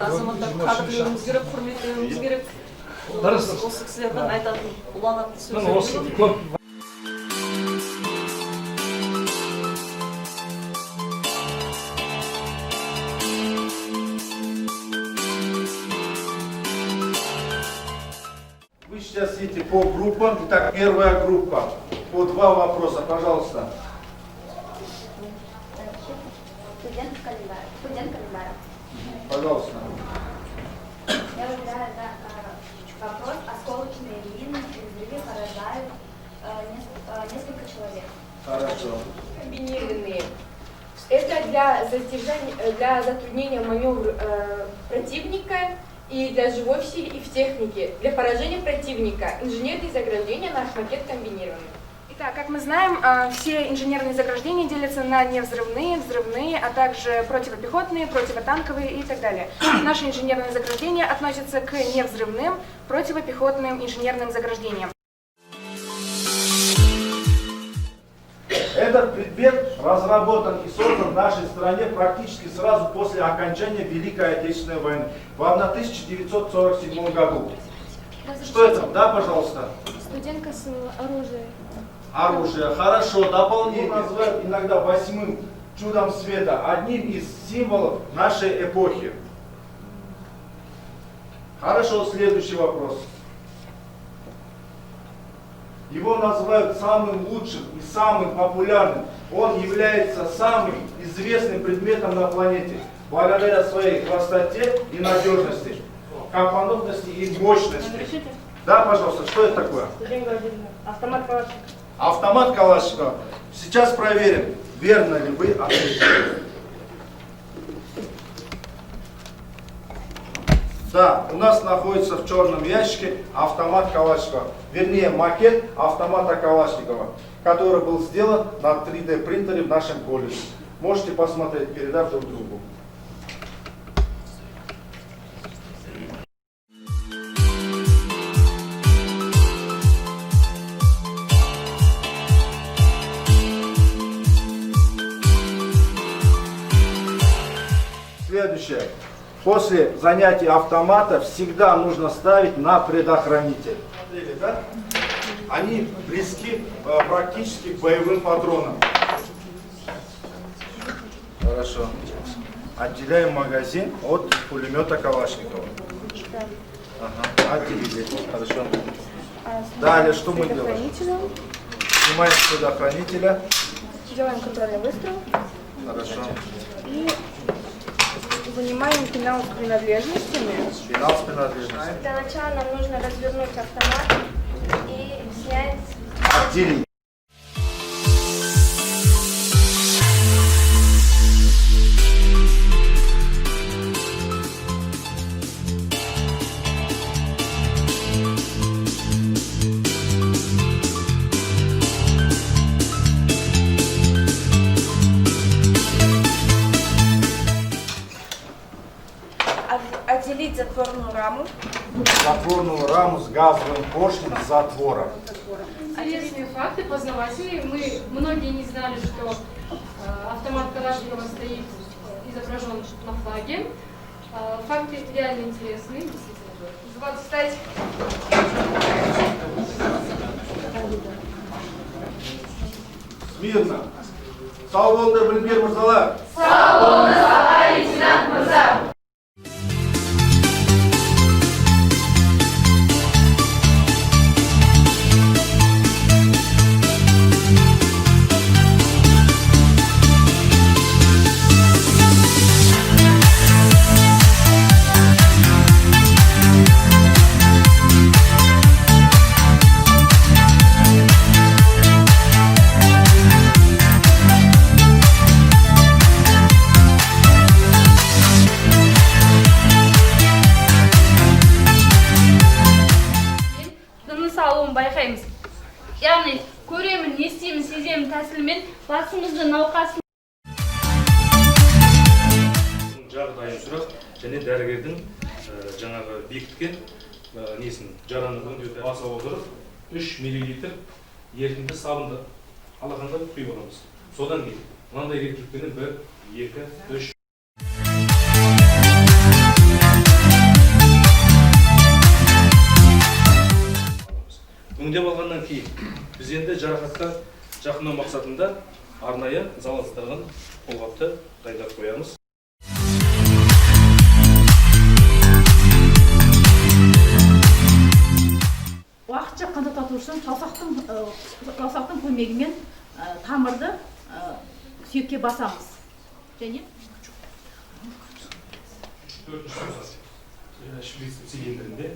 азаматтарды қадірлеуіміз керек, құрметтеуіміз керек. Осы кісілердің айтатын ұлағатты сөздері. Вы сейчас идите по группам. Итак, первая группа. По 2 вопроса, пожалуйста. Студент календаря. Пожалуйста. Я выбираю вопрос. Осколочные мины при взрыве поражают несколько человек. Хорошо. Комбинированные. Это для затруднения маневра противника и для живой силы и в технике. Для поражения противника инженерные заграждения наш макет комбинированный. Итак, как мы знаем, все инженерные заграждения делятся на невзрывные, взрывные, а также противопехотные, противотанковые и так далее. Наши инженерные заграждения относятся к невзрывным, противопехотным инженерным заграждениям. Этот предмет разработан и создан в нашей стране практически сразу после окончания Великой Отечественной войны в 1947 году. Что это? Да, пожалуйста. Студентка с оружием. Оружие. Хорошо. Дополнение. Называют иногда 8-м чудом света, одним из символов нашей эпохи. Хорошо. Следующий вопрос. Его называют самым лучшим и самым популярным. Он является самым известным предметом на планете, благодаря своей простоте и надежности, компонентности и мощности. Разрешите? Да, пожалуйста, что это такое? Автомат Калашникова. Автомат Калашникова. Сейчас проверим, верно ли вы ответили. Да, у нас находится в черном ящике автомат Калашникова, вернее макет автомата Калашникова, который был сделан на 3D принтере в нашем колледже. Можете посмотреть, передав друг другу. Следующее. После занятия автомата всегда нужно ставить на предохранитель. Смотрели, да? Они близки практически к боевым патронам. Хорошо. Отделяем магазин от пулемета Калашникова. Ага. Отделили. Хорошо. Далее что мы делаем? Снимаем с предохранителя. Делаем контрольный выстрел. Хорошо. И вынимаем пенал с принадлежностями. Пенал с принадлежностями. Для начала нам нужно развернуть автомат и снять. Отделить. Отделить затворную раму. Затворную раму с газовым поршнем с затвором. Интересные факты, познавательные. Многие не знали, что автомат Калашникова стоит изображен на флаге. Факты реально интересные, действительно. Звать, встать. Смирно. Сау болыңдар, білімгер мырзалар. Сау болыңыз, аға лейтенант мырза. байқаймыз. Яғни көремін, естимін, сеземін тәсілмен басымызды науқасын жағдайын сұрап, және дәрігердің жаңағы бекіткен несін жараны өңдеуді баса отырып 3 мл ерітінді сабынды алақанда құйып аламыз. Содан кейін мынандай ерітіндіні 1, 2, 3 Біз енді жарақатқа жақындау мақсатында арнайы залалсыздырған қолғапты дайындап қоямыз. Уақытша қан тоқтату үшін саусақтың көмегімен тамырды сүйекке басамыз. Және шприц цилиндрінде